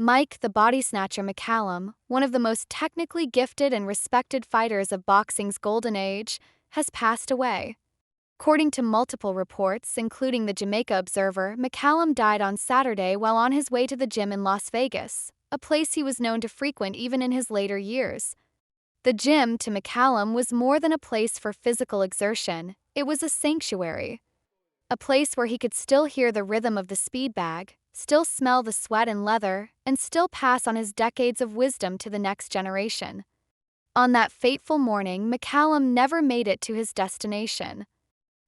Mike the Body Snatcher McCallum, one of the most technically gifted and respected fighters of boxing's golden age, has passed away. According to multiple reports, including the Jamaica Observer, McCallum died on Saturday while on his way to the gym in Las Vegas, a place he was known to frequent even in his later years. The gym, to McCallum, was more than a place for physical exertion, it was a sanctuary. A place where he could still hear the rhythm of the speed bag, still smell the sweat and leather, and still pass on his decades of wisdom to the next generation. On that fateful morning, McCallum never made it to his destination.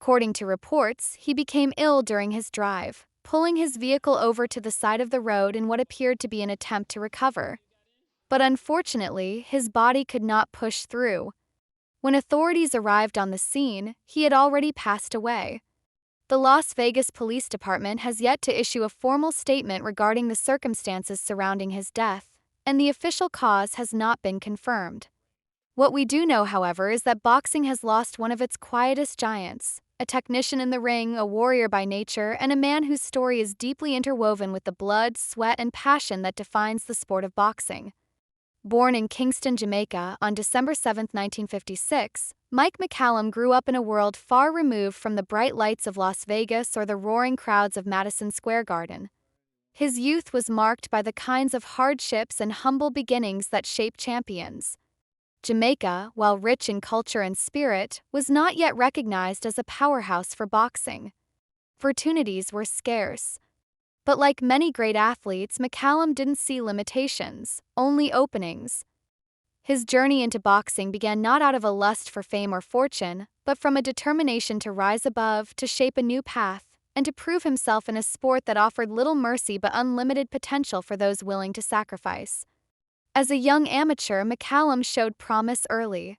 According to reports, he became ill during his drive, pulling his vehicle over to the side of the road in what appeared to be an attempt to recover. But unfortunately, his body could not push through. When authorities arrived on the scene, he had already passed away. The Las Vegas Police Department has yet to issue a formal statement regarding the circumstances surrounding his death, and the official cause has not been confirmed. What we do know, however, is that boxing has lost one of its quietest giants, a technician in the ring, a warrior by nature, and a man whose story is deeply interwoven with the blood, sweat, and passion that defines the sport of boxing. Born in Kingston, Jamaica, on December 7, 1956, Mike McCallum grew up in a world far removed from the bright lights of Las Vegas or the roaring crowds of Madison Square Garden. His youth was marked by the kinds of hardships and humble beginnings that shape champions. Jamaica, while rich in culture and spirit, was not yet recognized as a powerhouse for boxing. Opportunities were scarce. But like many great athletes, McCallum didn't see limitations, only openings. His journey into boxing began not out of a lust for fame or fortune, but from a determination to rise above, to shape a new path, and to prove himself in a sport that offered little mercy but unlimited potential for those willing to sacrifice. As a young amateur, McCallum showed promise early.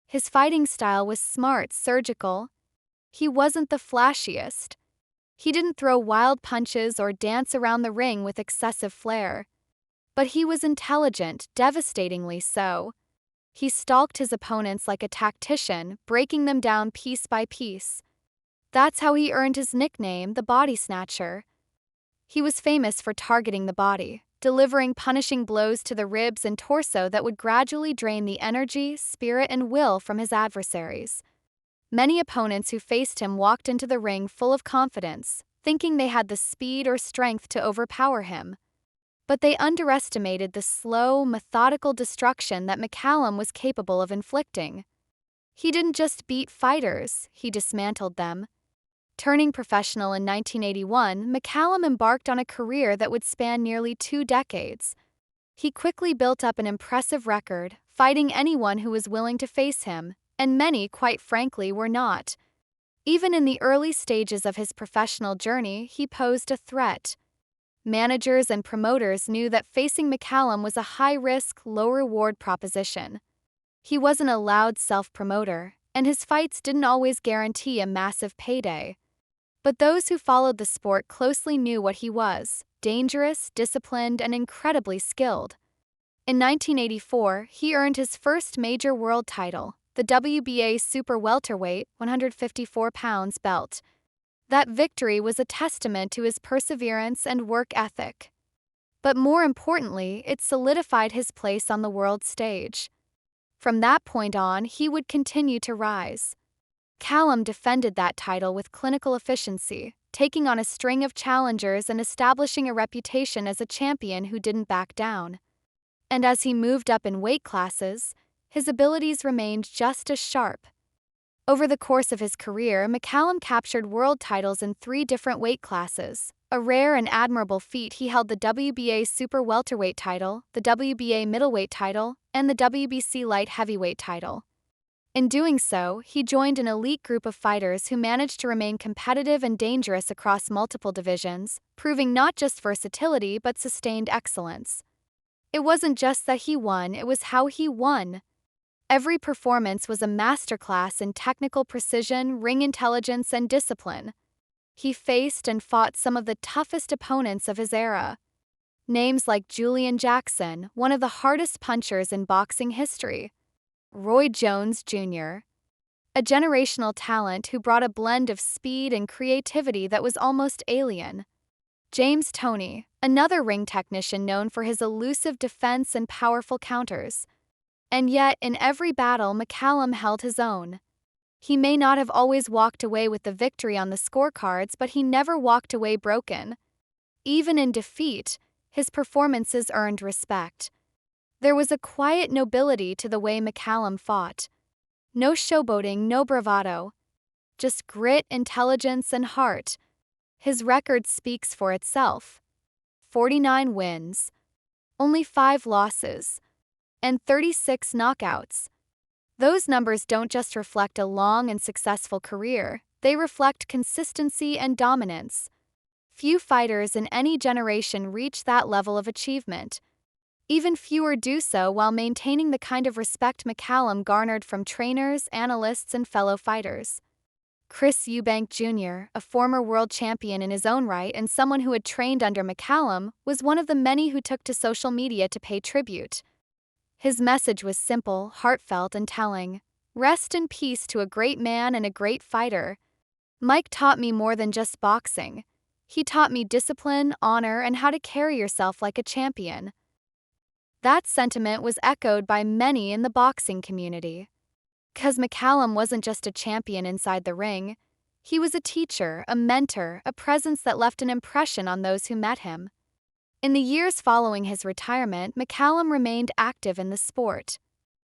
His fighting style was smart, surgical. He wasn't the flashiest. He didn't throw wild punches or dance around the ring with excessive flair. But he was intelligent, devastatingly so. He stalked his opponents like a tactician, breaking them down piece by piece. That's how he earned his nickname, the Body Snatcher. He was famous for targeting the body, delivering punishing blows to the ribs and torso that would gradually drain the energy, spirit, and will from his adversaries. Many opponents who faced him walked into the ring full of confidence, thinking they had the speed or strength to overpower him. But they underestimated the slow, methodical destruction that McCallum was capable of inflicting. He didn't just beat fighters, he dismantled them. Turning professional in 1981, McCallum embarked on a career that would span nearly 2 decades. He quickly built up an impressive record, fighting anyone who was willing to face him, and many, quite frankly, were not. Even in the early stages of his professional journey, he posed a threat. Managers and promoters knew that facing McCallum was a high-risk, low-reward proposition. He wasn't a loud self-promoter, and his fights didn't always guarantee a massive payday. But those who followed the sport closely knew what he was: dangerous, disciplined, and incredibly skilled. In 1984, he earned his first major world title, the WBA Super Welterweight 154 pounds belt. That victory was a testament to his perseverance and work ethic. But more importantly, it solidified his place on the world stage. From that point on, he would continue to rise. McCallum defended that title with clinical efficiency, taking on a string of challengers and establishing a reputation as a champion who didn't back down. And as he moved up in weight classes, his abilities remained just as sharp. Over the course of his career, McCallum captured world titles in 3 different weight classes. A rare and admirable feat, he held the WBA Super Welterweight title, the WBA Middleweight title, and the WBC Light Heavyweight title. In doing so, he joined an elite group of fighters who managed to remain competitive and dangerous across multiple divisions, proving not just versatility but sustained excellence. It wasn't just that he won, it was how he won. Every performance was a masterclass in technical precision, ring intelligence, and discipline. He faced and fought some of the toughest opponents of his era. Names like Julian Jackson, one of the hardest punchers in boxing history; Roy Jones Jr., a generational talent who brought a blend of speed and creativity that was almost alien; James Toney, another ring technician known for his elusive defense and powerful counters. And yet, in every battle, McCallum held his own. He may not have always walked away with the victory on the scorecards, but he never walked away broken. Even in defeat, his performances earned respect. There was a quiet nobility to the way McCallum fought. No showboating, no bravado. Just grit, intelligence, and heart. His record speaks for itself. 49 wins, only 5 losses, and 36 knockouts. Those numbers don't just reflect a long and successful career, they reflect consistency and dominance. Few fighters in any generation reach that level of achievement. Even fewer do so while maintaining the kind of respect McCallum garnered from trainers, analysts, and fellow fighters. Chris Eubank Jr., a former world champion in his own right and someone who had trained under McCallum, was one of the many who took to social media to pay tribute. His message was simple, heartfelt, and telling. Rest in peace to a great man and a great fighter. Mike taught me more than just boxing. He taught me discipline, honor, and how to carry yourself like a champion. That sentiment was echoed by many in the boxing community. 'Cause McCallum wasn't just a champion inside the ring. He was a teacher, a mentor, a presence that left an impression on those who met him. In the years following his retirement, McCallum remained active in the sport.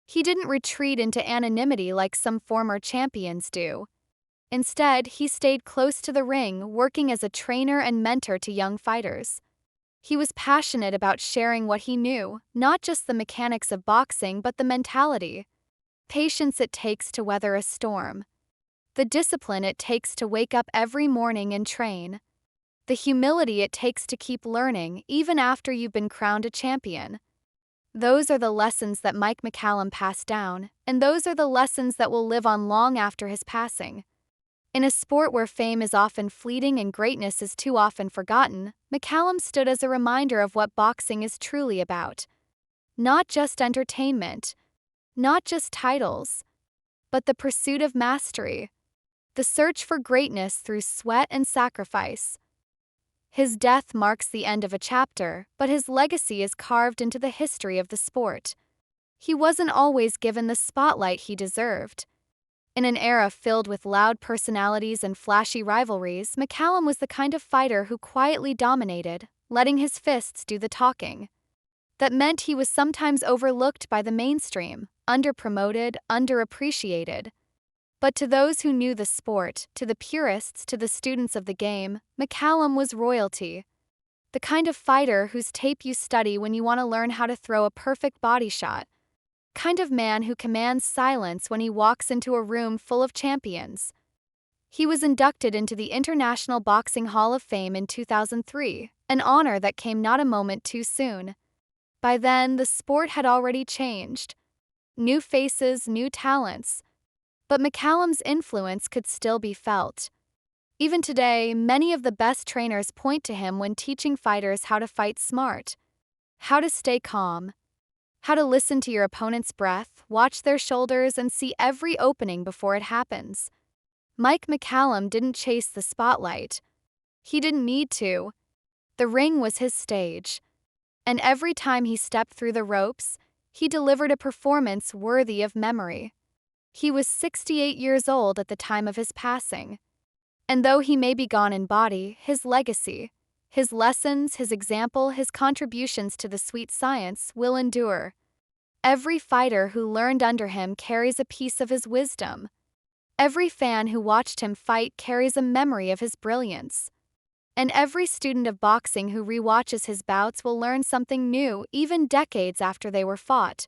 He didn't retreat into anonymity like some former champions do. Instead, he stayed close to the ring, working as a trainer and mentor to young fighters. He was passionate about sharing what he knew, not just the mechanics of boxing but the mentality. Patience it takes to weather a storm. The discipline it takes to wake up every morning and train. The humility it takes to keep learning even after you've been crowned a champion. Those are the lessons that Mike McCallum passed down, and those are the lessons that will live on long after his passing. In a sport where fame is often fleeting and greatness is too often forgotten, McCallum stood as a reminder of what boxing is truly about. Not just entertainment, not just titles, but the pursuit of mastery, the search for greatness through sweat and sacrifice. His death marks the end of a chapter, but his legacy is carved into the history of the sport. He wasn't always given the spotlight he deserved. In an era filled with loud personalities and flashy rivalries, McCallum was the kind of fighter who quietly dominated, letting his fists do the talking. That meant he was sometimes overlooked by the mainstream, underpromoted, underappreciated. But to those who knew the sport, to the purists, to the students of the game, McCallum was royalty. The kind of fighter whose tape you study when you want to learn how to throw a perfect body shot. Kind of man who commands silence when he walks into a room full of champions. He was inducted into the International Boxing Hall of Fame in 2003, an honor that came not a moment too soon. By then, the sport had already changed. New faces, new talents. But McCallum's influence could still be felt. Even today, many of the best trainers point to him when teaching fighters how to fight smart, how to stay calm, how to listen to your opponent's breath, watch their shoulders, and see every opening before it happens. Mike McCallum didn't chase the spotlight. He didn't need to. The ring was his stage. And every time he stepped through the ropes, he delivered a performance worthy of memory. He was 68 years old at the time of his passing. And though he may be gone in body, his legacy, his lessons, his example, his contributions to the sweet science will endure. Every fighter who learned under him carries a piece of his wisdom. Every fan who watched him fight carries a memory of his brilliance. And every student of boxing who rewatches his bouts will learn something new even decades after they were fought.